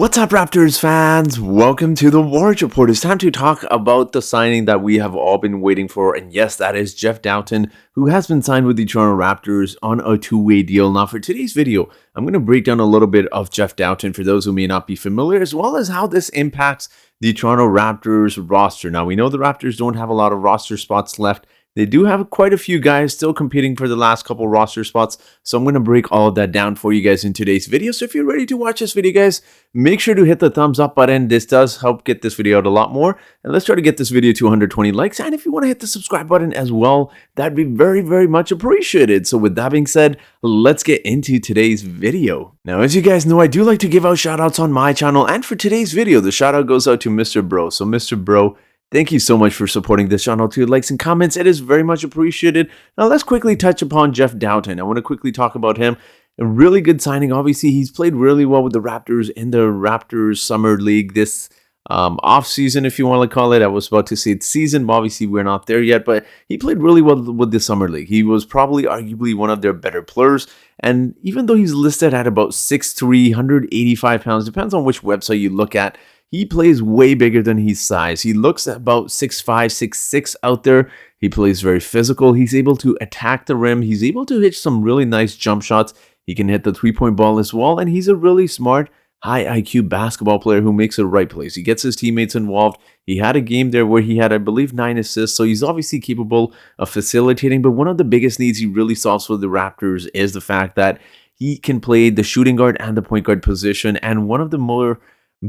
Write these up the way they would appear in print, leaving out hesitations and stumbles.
What's up, Raptors fans? Welcome to the Warriors Report. It's time to talk about the signing that we have all been waiting for. And yes, that is Jeff Dowtin, who has been signed with the Toronto Raptors on a two-way deal. Now, for today's video, I'm going to break down a little bit of Jeff Dowtin for those who may not be familiar, as well as how this impacts the Toronto Raptors roster. Now, we know the Raptors don't have a lot of roster spots left. They do have quite a few guys still competing for the last couple roster spots, so I'm going to break all of that down for you guys in today's video. So if you're ready to watch this video, guys, make sure to hit the thumbs up button. This does help get this video out a lot more, and let's try to get this video to 120 likes. And if you want to hit the subscribe button as well, that'd be very, very much appreciated. So with that being said, let's get into today's video. Now, as you guys know, I do like to give out shout outs on my channel, and for today's video, the shout out goes out to Mr. Bro. So Mr. Bro, thank you so much for supporting this channel too. Likes and comments, it is very much appreciated. Now let's quickly touch upon Jeff Dowtin. I want to quickly talk about him. A really good signing. Obviously, he's played really well with the Raptors in the Raptors Summer League this off-season, if you want to call it. I was about to say it's season, but obviously we're not there yet. But he played really well with the Summer League. He was probably arguably one of their better players. And even though he's listed at about 6'3", 185 pounds, depends on which website you look at, he plays way bigger than his size. He looks at about 6'5", 6'6" out there. He plays very physical. He's able to attack the rim. He's able to hit some really nice jump shots. He can hit the three-point ball as well. And he's a really smart, high IQ basketball player who makes the right plays. He gets his teammates involved. He had a game there where he had, I believe, 9 assists. So he's obviously capable of facilitating. But one of the biggest needs he really solves for the Raptors is the fact that he can play the shooting guard and the point guard position. And one of the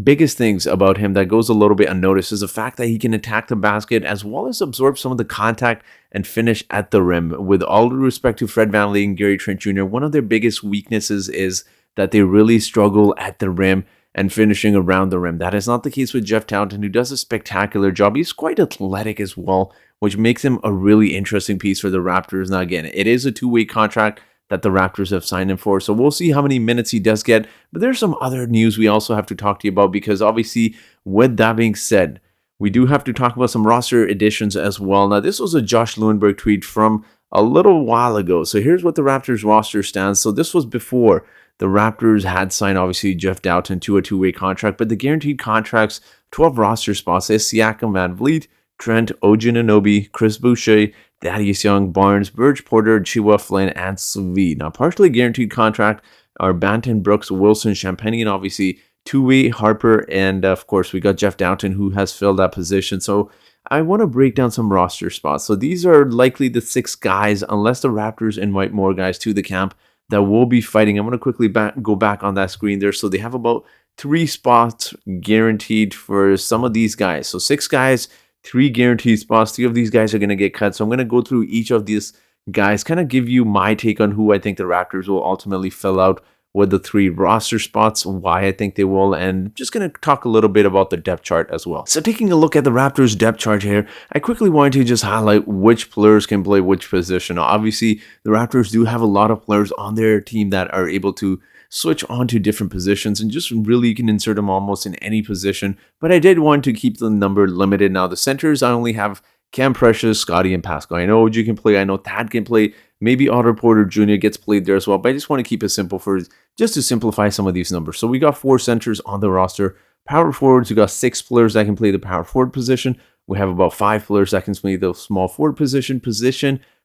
biggest things about him that goes a little bit unnoticed is the fact that he can attack the basket as well as absorb some of the contact and finish at the rim. With all due respect to Fred VanVleet and Gary Trent Jr., one of their biggest weaknesses is that they really struggle at the rim and finishing around the rim. That is not the case with Jeff Dowtin, who does a spectacular job. He's quite athletic as well, which makes him a really interesting piece for the Raptors. Now, again, it is a two-way contract that the Raptors have signed him for. So we'll see how many minutes he does get. But there's some other news we also have to talk to you about, because obviously, with that being said, we do have to talk about some roster additions as well. Now, this was a Josh Lewenberg tweet from a little while ago. So here's what the Raptors roster stands. So this was before the Raptors had signed, obviously, Jeff Dowtin to a two-way contract. But the guaranteed contracts, 12 roster spots, is Siakam, VanVleet, Trent, OG Anunoby, Chris Boucher, Thaddeus Young, Barnes, Burge Porter, Chiwa, Flynn, and Svi. Now, partially guaranteed contract are Banton, Brooks, Wilson, Champagnie, and obviously two-way Harper, and of course we got Jeff Dowtin, who has filled that position. So I want to break down some roster spots. So these are likely the 6 guys, unless the Raptors invite more guys to the camp, that will be fighting. I'm going to quickly go back on that screen there. So they have about 3 spots guaranteed for some of these guys. So 6 guys, 3 guaranteed spots. 3 of these guys are going to get cut. So I'm going to go through each of these guys, kind of give you my take on who I think the Raptors will ultimately fill out with the 3 roster spots, why I think they will, and just going to talk a little bit about the depth chart as well. So taking a look at the Raptors depth chart here, I quickly wanted to just highlight which players can play which position. Now, obviously, the Raptors do have a lot of players on their team that are able to switch on to different positions, and just really you can insert them almost in any position. But I did want to keep the number limited. Now, the centers, I only have Cam Precious, Scotty, and Pascal. I know OG can play. I know Thad can play. Maybe Otto Porter Jr. gets played there as well. But I just want to keep it simple just to simplify some of these numbers. So we got 4 centers on the roster. Power forwards, we got 6 players that can play the power forward position. We have about 5 players that can play the small forward position.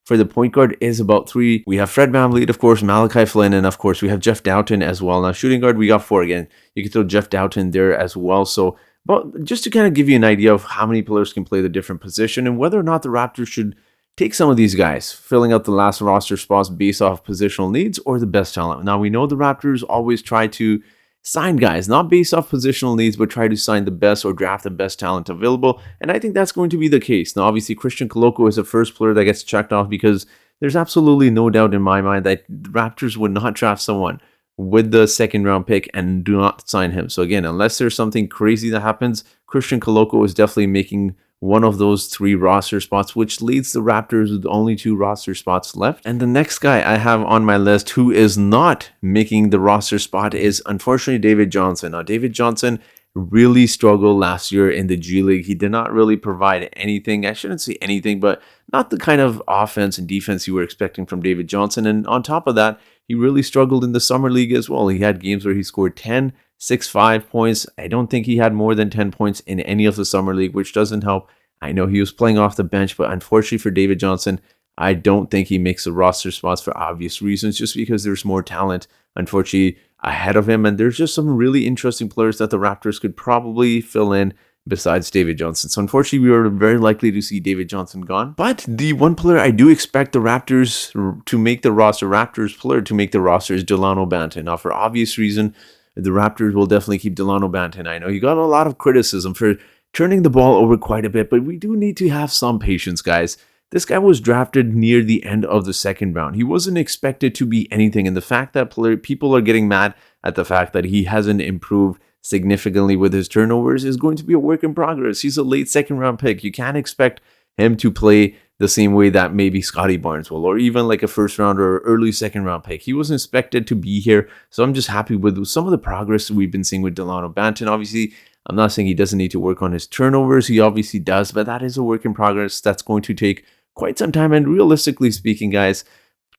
For the point guard is about 3. We have Fred VanVleet, of course, Malachi Flynn, and of course we have Jeff Dowtin as well. Now, shooting guard, we got 4 again. You can throw Jeff Dowtin there as well. So, but just to kind of give you an idea of how many players can play the different position and whether or not the Raptors should take some of these guys, filling out the last roster spots based off positional needs or the best talent. Now, we know the Raptors always try to sign guys, not based off positional needs, but try to sign the best or draft the best talent available. And I think that's going to be the case. Now, obviously, Christian Koloko is the first player that gets checked off, because there's absolutely no doubt in my mind that the Raptors would not draft someone with the 2nd round pick and do not sign him. So again, unless there's something crazy that happens, Christian Koloko is definitely making one of those 3 roster spots, which leads the Raptors with only 2 roster spots left. And the next guy I have on my list who is not making the roster spot is unfortunately David Johnson. Now, David Johnson really struggled last year in the G League. He did not really provide anything. I shouldn't say anything, but not the kind of offense and defense you were expecting from David Johnson. And on top of that, he really struggled in the Summer League as well. He had games where he scored 10, 6.5 points. I don't think he had more than 10 points in any of the summer league, which doesn't help. I know he was playing off the bench, but unfortunately for David Johnson, I don't think he makes the roster spots for obvious reasons, just because there's more talent, unfortunately, ahead of him. And there's just some really interesting players that the Raptors could probably fill in besides David Johnson. So unfortunately, we are very likely to see David Johnson gone. But the one player I do expect the Raptors to make the roster, Raptors player to make the roster, is Downtin. Now, for obvious reason, the Raptors will definitely keep Downtin. I know he got a lot of criticism for turning the ball over quite a bit, but we do need to have some patience, guys. This guy was drafted near the end of the second round. He wasn't expected to be anything, and the fact that people are getting mad at the fact that he hasn't improved significantly with his turnovers is going to be a work in progress. He's a late second round pick. You can't expect him to play the same way that maybe Scotty Barnes will, or even like a first round or early second round pick. He wasn't expected to be here, so I'm just happy with some of the progress we've been seeing with Banton. Obviously, I'm not saying he doesn't need to work on his turnovers. He obviously does, but that is a work in progress. That's going to take quite some time. And realistically speaking, guys,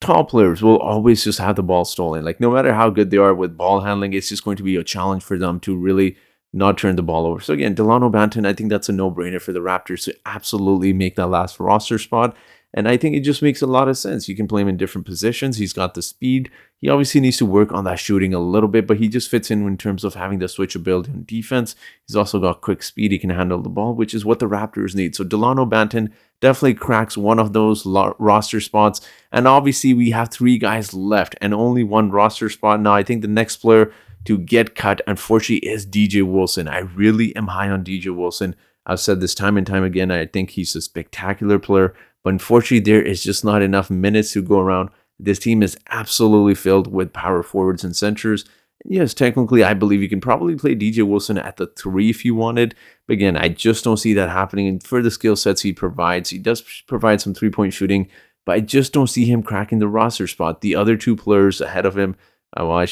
tall players will always just have the ball stolen. Like, no matter how good they are with ball handling, it's just going to be a challenge for them to really not turn the ball over. So again, Banton, I think that's a no-brainer for the Raptors to absolutely make that last roster spot. And I think it just makes a lot of sense. You can play him in different positions. He's got the speed. He obviously needs to work on that shooting a little bit, but he just fits in terms of having the switchability on defense. He's also got quick speed. He can handle the ball, which is what the Raptors need. So Banton definitely cracks one of those roster spots. And obviously, we have 3 guys left and only one roster spot. Now, I think the next player to get cut, unfortunately, is DJ Wilson. I really am high on DJ Wilson. I've said this time and time again. I think he's a spectacular player. But unfortunately, there is just not enough minutes to go around. This team is absolutely filled with power forwards and centers. Yes, technically, I believe you can probably play DJ Wilson at the 3 if you wanted. But again, I just don't see that happening. And for the skill sets he provides, he does provide some three-point shooting, but I just don't see him cracking the roster spot. The other 2 players ahead of him,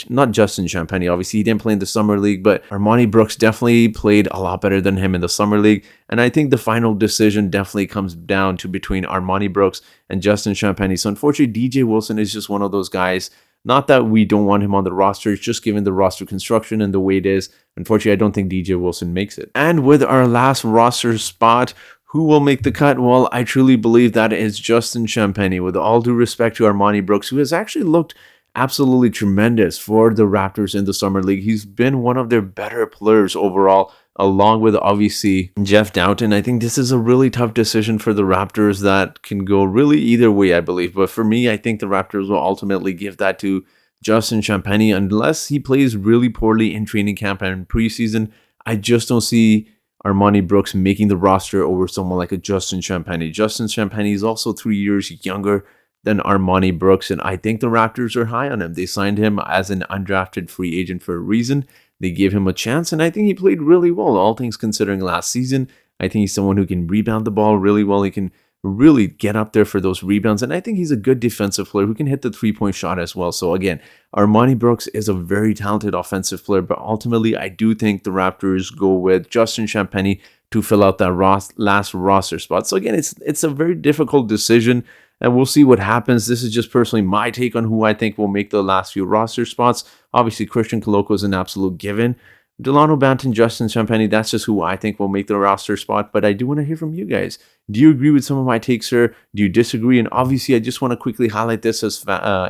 not Justin Champagnie, obviously he didn't play in the summer league, but Armoni Brooks definitely played a lot better than him in the summer league. And I think the final decision definitely comes down to between Armoni Brooks and Justin Champagnie. So unfortunately, DJ Wilson is just one of those guys. Not that we don't want him on the roster, it's just given the roster construction and the way it is. Unfortunately, I don't think DJ Wilson makes it. And with our last roster spot, who will make the cut? Well, I truly believe that is Justin Champagnie. With all due respect to Armoni Brooks, who has actually looked absolutely tremendous for the Raptors in the summer league. He's been one of their better players overall, along with obviously Jeff Dowtin. I think this is a really tough decision for the Raptors that can go really either way, I believe. But for me, I think the Raptors will ultimately give that to Justin Champagnie unless he plays really poorly in training camp and preseason. I just don't see Armoni Brooks making the roster over someone like a Justin Champagnie. Justin Champagnie is also 3 years younger than Armoni Brooks, and I think the Raptors are high on him. They signed him as an undrafted free agent for a reason. They gave him a chance, and I think he played really well, all things considering last season. I think he's someone who can rebound the ball really well. He can really get up there for those rebounds, and I think he's a good defensive player who can hit the three-point shot as well. So again, Armoni Brooks is a very talented offensive player, but ultimately, I do think the Raptors go with Justin Champagnie to fill out that last roster spot. So again, it's a very difficult decision, and we'll see what happens. This is just personally my take on who I think will make the last few roster spots. Obviously, Christian Koloko is an absolute given. Banton, Justin Champagnie, that's just who I think will make the roster spot. But I do want to hear from you guys. Do you agree with some of my takes, sir? Do you disagree? And obviously, I just want to quickly highlight this as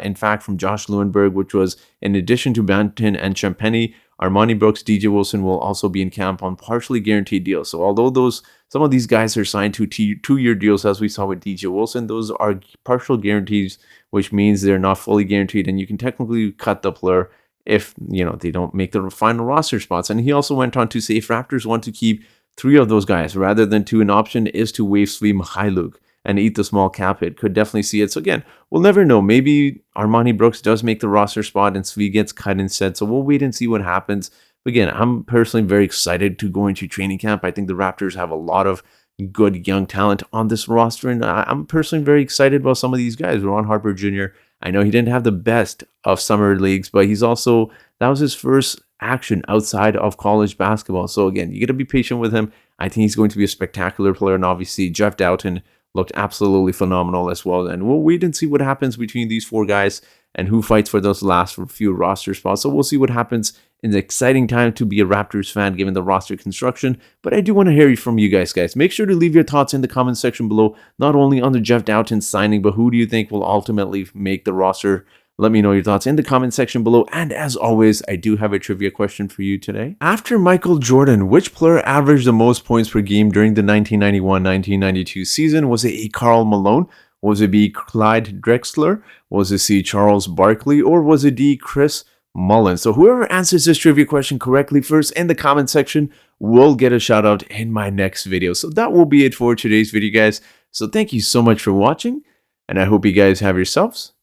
in fact from Josh Lewenberg, which was in addition to Banton and Champagnie, Armoni Brooks, DJ Wilson will also be in camp on partially guaranteed deals. So although some of these guys are signed to 2-year deals, as we saw with DJ Wilson, those are partial guarantees, which means they're not fully guaranteed, and you can technically cut the player if they don't make the final roster spots. And he also went on to say if Raptors want to keep 3 of those guys rather than 2, an option is to waive Svi Mikhailuk and eat the small cap hit. Could definitely see it. So again, we'll never know. Maybe Armoni Brooks does make the roster spot and Svi gets cut instead. So we'll wait and see what happens. But again, I'm personally very excited to go into training camp. I think the Raptors have a lot of good young talent on this roster, and I'm personally very excited about some of these guys. Ron Harper Jr., I know he didn't have the best of summer leagues, but that was his first action outside of college basketball. So again, you got to be patient with him. I think he's going to be a spectacular player, and obviously Jeff Dowtin looked absolutely phenomenal as well. And we'll wait and see what happens between these 4 guys and who fights for those last few roster spots. So we'll see what happens It's an exciting time to be a Raptors fan given the roster construction, but I do want to hear from you guys. Make sure to leave your thoughts in the comment section below, not only on the Jeff Dowtin signing, but who do you think will ultimately make the roster? Let me know your thoughts in the comment section below. And as always, I do have a trivia question for you today. After Michael Jordan, which player averaged the most points per game during the 1991-1992 season? Was it A. Karl Malone? Was it B. Clyde Drexler? Was it C. Charles Barkley? Or was it D. Chris Mullin? So whoever answers this trivia question correctly first in the comment section will get a shout out in my next video. So that will be it for today's video, guys. So thank you so much for watching, and I hope you guys have yourselves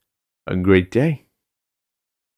a great day.